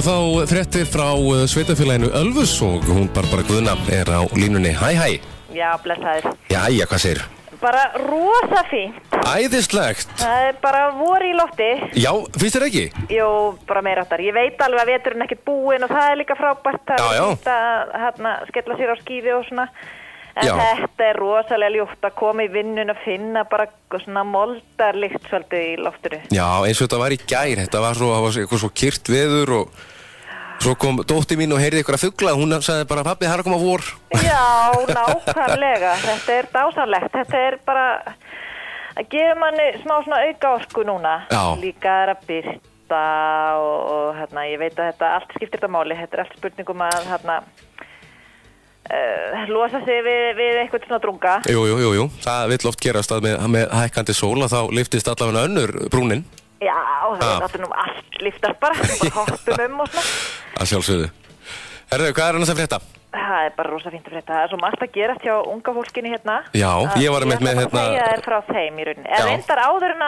fá fréttir frá sveitafélaginu Ölfus og hún Barbara Guðna á línunni. Hæ. Já, blessaður. Jæja, hvað segir? Bara rosa fínt. Æðislegt. Það bara vor í lofti. Já, finnst þér ekki? Jú, bara meira áttar. Ég veit alveg að veturinn ekkert búinn og það líka frábært. Það fínt að skella sér á skíði og svona. En þetta rosalega ljúft að koma í vinnun og finna bara svona moldarlykt svolítið í loftinu. Já, eins og þetta var í gær. Þetta var eitthvað svo kyrrt veður og svo kom dóttir mín og heyrði eitthvað fugla. Hún sagði bara, pabbi, það er að koma vor. Já, nákvæmlega. Þetta dásamlegt. Þetta bara að gefa manni smá svona auka orku núna. Já. Líka að birta og ég veit að þetta allt skiptir þetta máli. Þetta allt spurningum að losa sig við eitthvað svona drunga. Jú. Það vill oft gerast að með hækkandi sól að þá lyftist allavega önnur brúnin. Já, það er nú allt lyftast bara hoppum og svona. Það sjálfsögðu. Herðu, hvað annars að frétta? Það er bara rosa fínt að frétta. Það er svo margt að gerast hjá unga fólkinu hérna. Já, ég var með Ég segja þér frá þeim í rauninni. En reyndar áður en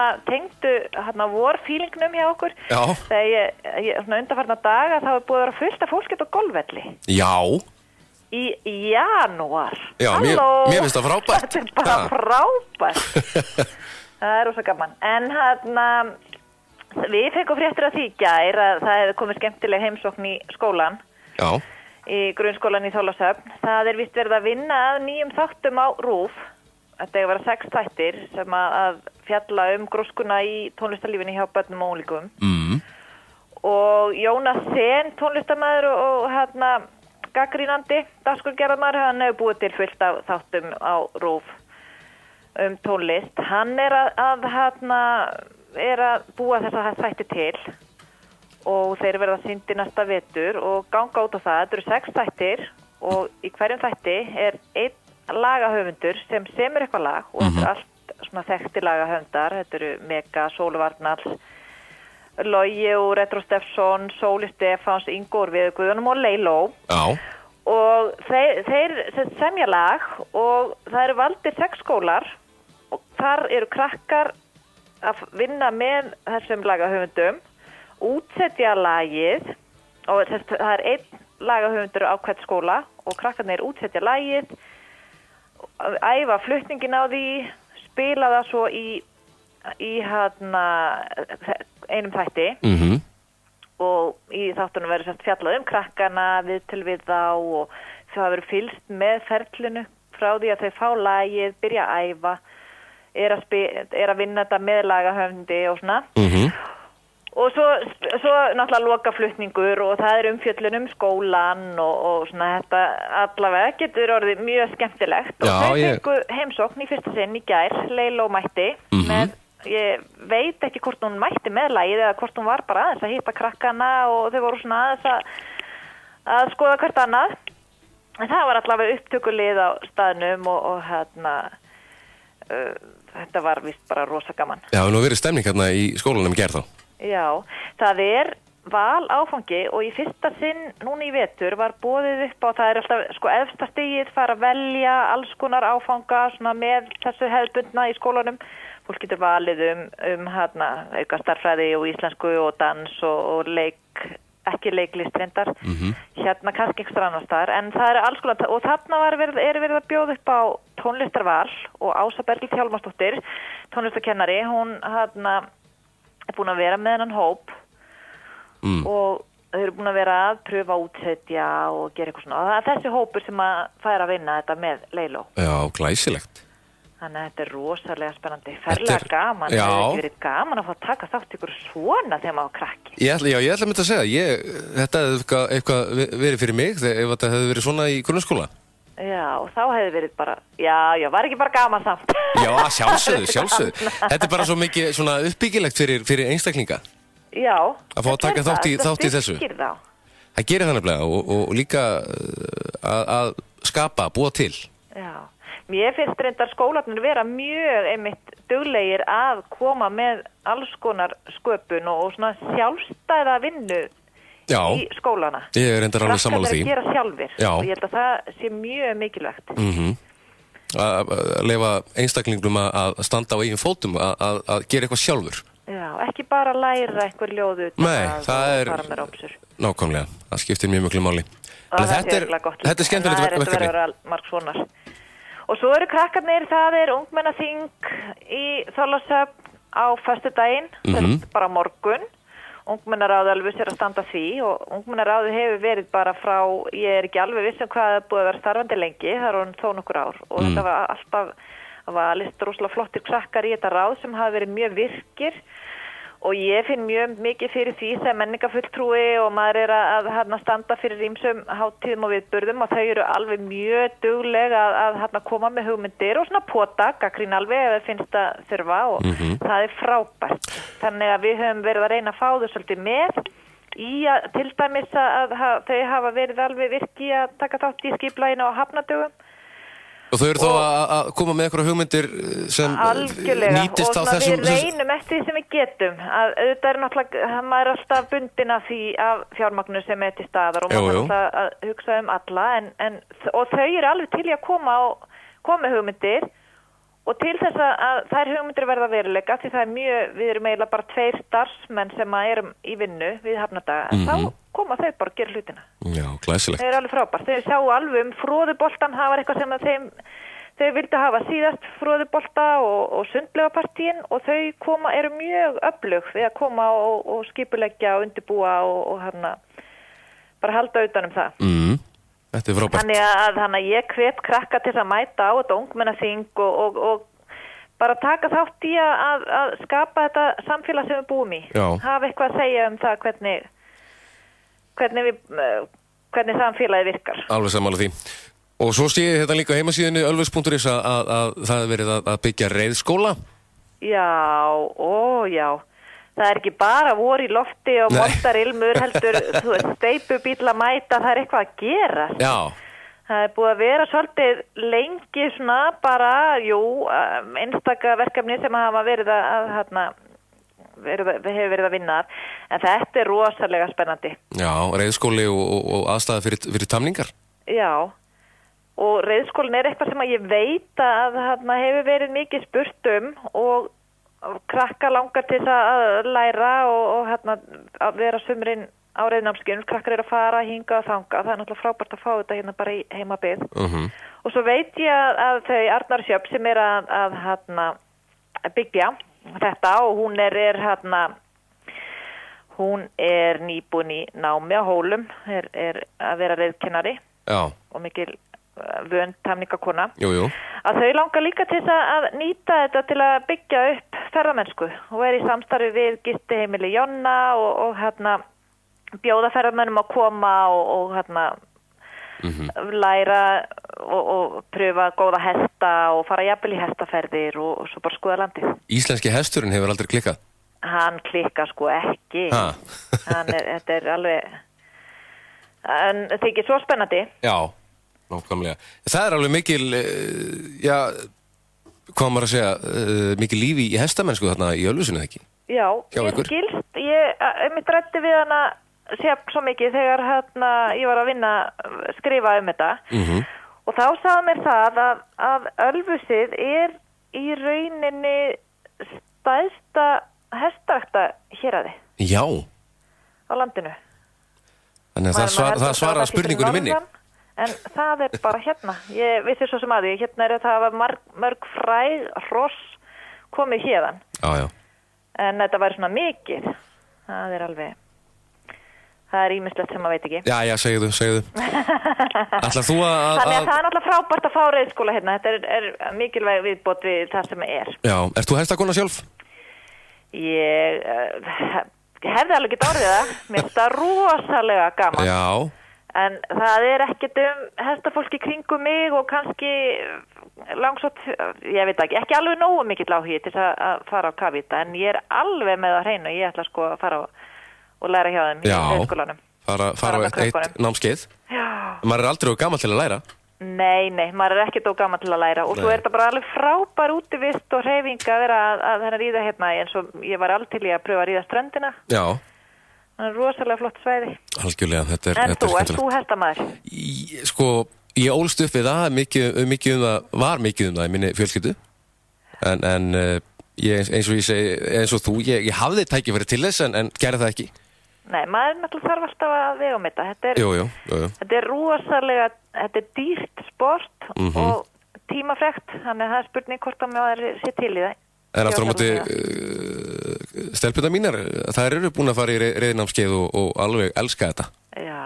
að tengdu vorfílingnum hjá okkur. Já. Þegar ég svona undanfarna daga þá búið að vera fullt af fólk á golfvelli. Já. Í janúar. Já, mér finnst það frábært. Þetta er bara frábært. Það er rosa gaman. En við fengum fréttir af því í gær að það hefði komið skemmtileg heimsókn í skólan. Já. Í grunnskólan í Þorlákshöfn. Það er víst verið að vinna að nýjum þáttum á RÚV. Þetta er að vera 6 þættir sem að fjalla gróskuna í tónlistarlífinni hjá börnum og unglingum. Mm. Og Jónas Sen, tónlistarmaður og gaggrínandi dagskrárgerðarmaður, hann hefur búið til fullt af þáttum á RÚV tónlist. Hann er að búa þessa þætti til og þeir verða sýndir næsta vetur og ganga út á það. Þetta eru 6 þættir og í hverjum þætti er einn lagahöfundur sem semur eitthvað lag og þetta er allt svona þekkti lagahöfundar. Þetta eru Mega, Sólu Varnalls, Logi og Retro Steffsson, Sóli Stefáns, Ingo við Guðunum og Leiló. Já. Og þeir semja lag og það eru valdir 6 skólar og þar eru krakkar að vinna með þessum lagahöfundum, útsetja lagið og það er einn lagahöfundur á hvert skóla og krakkarnir útsetja lagið, æfa flutningin á því, spila það svo í einum þætti. Mhm. Og í þáttunum verður fjallað krakkana, viðtöl við þá og það verður fylgst með ferlinu frá því að þau fá lagið, byrja að æfa, er að vinna þetta með lagahöfundi og svona. Mhm. Og svo náttúrulega lokaflutningur og það er umfjöllun skólan og svona þetta allavega getur orðið mjög skemmtilegt. Og þau fengu heimsókn í fyrsta sinn í gær, Leiló mætti með. Ég veit ekki hvort hún mætti með lagið eða hvort hún var bara aðeins að hitta krakkana og þau voru svona aðeins að skoða hvert annað. En það var allavega upptökulið á staðnum og þetta var vist bara rosa gaman. Já, nú verið stemning hérna í skólanum í gær þá. Já, það er val áfangi og í fyrsta sinn núna í vetur var boðið upp á, það er alltaf efsta stigið, fara að velja alls konar áfanga svona með þessu hefðbundna í skólanum. Fólk getur valið auka starffræði og íslensku og dans og ekki leiklist reyndar. Hérna kannski ekstra annars staðar, en það er alls konar og þarna er verið að bjóða upp á tónlistarval og Ása Berglind Hjálmarsdóttir, tónlistarkennari, hún er búin að vera með hennan hóp og þau eru búin að vera að pröfa að útsetja og gera eitthvað svona. Og það er þessi hópur sem að fær að vinna þetta með Leiló. Já, glæsilegt. Þannig að þetta er rosalega spennandi, ferlega gaman. Það hefur ekki verið gaman að fá að taka þátt ykkur svona þegar maður krakki. Ég ætla að mynda að segja, þetta hefði eitthvað verið fyrir mig ef þetta hefði verið svona í grunnskóla. Já, og þá hefði verið bara, var ekki bara gaman samt. Já, sjálfsögðu. Þetta er bara svo mikið svona uppbyggilegt fyrir einstaklinga. Já. Að fá að taka þátt í þessu. Það gerir það nefnilega og líka að skapa, búa til. Já. Mér finnst reyndar skólarnir vera mjög einmitt duglegir að koma með alls konar sköpun og svona sjálfstæða vinnu í skólana. Ég er reyndar alveg sammála því. Krakkar að gera sjálfir og ég held að það sé mjög mikilvægt. Að leyfa einstaklingnum að standa á eigin fótum, að gera eitthvað sjálfur. Já, ekki bara læra einhver ljóð utan Nei, það er fara með rópsur. nákvæmlega, það skiptir mjög miklu máli. Og Þetta er skemmtilegt verkefni. Það er verið marg svonar. Og svo eru krakkarnir, það er ungmennaþing í Þorlákshöfn á föstudaginn, bara morgun. Ungmennaráð Ölfuss er að standa því og ungmennaráði hefur verið bara frá, ég er ekki alveg viss hvað það búið að vera starfandi lengi, það er orðin þó nokkur ár og þetta var alltaf valist rosalega flottir krakkar í þetta ráð sem hafa verið mjög virkir og ég finn mjög mikið fyrir því sem menningarfulltrúi og maður er að standa fyrir ýmsum hátíðum og viðburðum og þau eru alveg mjög dugleg að koma með hugmyndir og svona pota, gagnrýna alveg ef það finnst að þurfa og það er frábært. Þannig að við höfum verið að reyna að fá þau svolítið með í að til dæmis að þau hafa verið alveg virki að taka þátt í skipulaginu á hafnadögum. Og þau eru þá að koma með einhverja hugmyndir sem nýtist á þessum... Algjörlega, og við reynum eftir því sem við getum. Auðvitað er náttúrulega, maður er alltaf bundin af því af fjármagnu sem er til staðar og maður er alltaf að hugsa alla. Og þau eru alveg til í að koma með hugmyndir og til þess að þær hugmyndir verða veruleika því það er mjög, við erum eiginlega bara 2 starfsmenn sem erum í vinnu við hafnadaga. En þá koma þau bara að gera hlutina. Já, glæsilegt. Þau eru alveg frábært. Þau sjá alveg froðuboltan, það var eitthvað sem þau vildu hafa síðast froðubolta og sundlaugapartíin og þau eru mjög öflug við að koma og skipuleggja og undirbúa og bara halda utan það. Þetta er frábært. Þannig að ég hvet krakka til að mæta á þetta ungmennaþing og bara taka þátt í að skapa þetta samfélag sem við búum í. Hafa eitthvað að segja það hvernig samfélagið virkar. Alveg sammála því. Og svo sé ég þetta líka á heimasíðunni ölfuss.is að það er verið að byggja reiðskóla. Já. Það er ekki bara vor í lofti og montar ilmur heldur, steipubíll að mæta, það er eitthvað að gera. Já. Það er búið að vera svolítið lengi svona bara, einstaka verkefni sem hafa verið hefur verið að vinna en þetta er rosalega spennandi. Já, reiðskóli og aðstæða fyrir tamningar. Já, og reiðskólin er eitthvað sem að ég veit að hefur verið mikið spurt og krakka langar til að læra og að vera sumrin á reiðnámskeiðum, krakkar eru að fara hinga og þanga, það er náttúrulega frábært að fá þetta hérna bara í heimabyggð. Og svo veit ég að þau Arnar Sjöfn sem er að byggja þetta og hún er nýbúin í námi á Hólum, er að vera reiðkennari og mikil vön tamningakona. Að þau langar líka til að nýta þetta til að byggja upp ferðamennsku og er í samstarfi við gistiheimili Jonna og bjóða ferðamönnum að koma og læra og pröfa góða hesta og fara jafnvel í hestaferðir og svo bara skoða landið. Íslenski hesturinn hefur aldrei klikkað? Hann klikkar sko ekki. Þetta er alveg en það er ekki svo spennandi. Já, nákvæmlega. Það er alveg mikil hvað maður að segja mikil lífi í hestamennsku þarna í Ölfusinu, ekki? Já, ég skilst ég ræddi við hana Sjöfn svo mikið þegar ég var að skrifa þetta og þá sagði mér það að Ölfusið er í rauninni stærsta hestarækta héraði. Já. Á landinu. Þannig að það svara spurningunni minni. En það er bara hérna. Ég vissi svo sem hérna er það að mörg fræg hross komið hérðan. Já. En þetta væri svona mikið. Það er alveg... Það er ýmislegt sem maður veit ekki. Já, segðu. Ætlar þú að... Þannig að það er náttúrulega frábært að fá reiðskóla hérna. Þetta er mikilvæg viðbót við það sem er. Já, ert þú hestakona sjálf? Ég hefði alveg ekki orðið það. Mér finnst það rosalega gaman. Já. En það er ekkert hestafólk í kringum mig og kannski langsótt, ég veit ekki alveg nógu mikill áhugi til að fara á kafita, en ég er alveg með að hreinu. Ég ætla sko að fara og læra hjá þeim í reiðskólanum. Fara á eitt námskeið. Já. Maður er aldrei of gamall til að læra. Nei, maður er ekkert of gamall til að læra og svo er þetta bara alveg frábær útivist og hreyfing að vera að ríða hérna eins og ég var alveg til í að pröfa að ríða ströndina. Já. Það er rosalega flott svæði. Algjörlega, þetta er skemmtilegt. En þú hestamaður? Sko, ég ólst upp við það, var mikið um það í minni fjölskyldu en eins og ég segi, eins og þú, ég hafði tækifæri til þess en gerði það ekki. Nei, maður náttúrulega þarf alltaf að vega um þetta. Jú. Þetta rosalega, þetta dýrt sport og tímafrekt, þannig að það spurning hvort að maður sé til í það. En aftur á móti stelpurnar mínar, þær eru búin að fara í reiðnámskeið og alveg elska þetta. Já.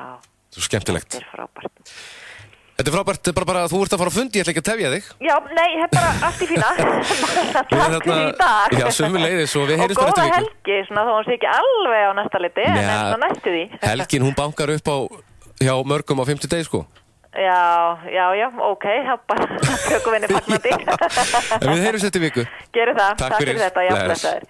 Svo skemmtilegt. Þetta er frábært. Þetta er frábært, bara þú ert að fara á fund, ég ætla ekki að tefja þig. Já, nei, þetta er bara allt í fína. Takk fyrir í dag. Já, sömuleiðis og við heyrjumst bara eftir viku. Og góða helgi, svona þó hún sé ekki alveg á næsta liti, en svona næstu því. Helgin, hún bankar upp hjá mörgum á 50 degi, sko. Já, ok, þá bara tökum við henni fagnandi. En við heyrjumst eftir viku. Gerum það, Takk fyrir þetta, já, blessaður.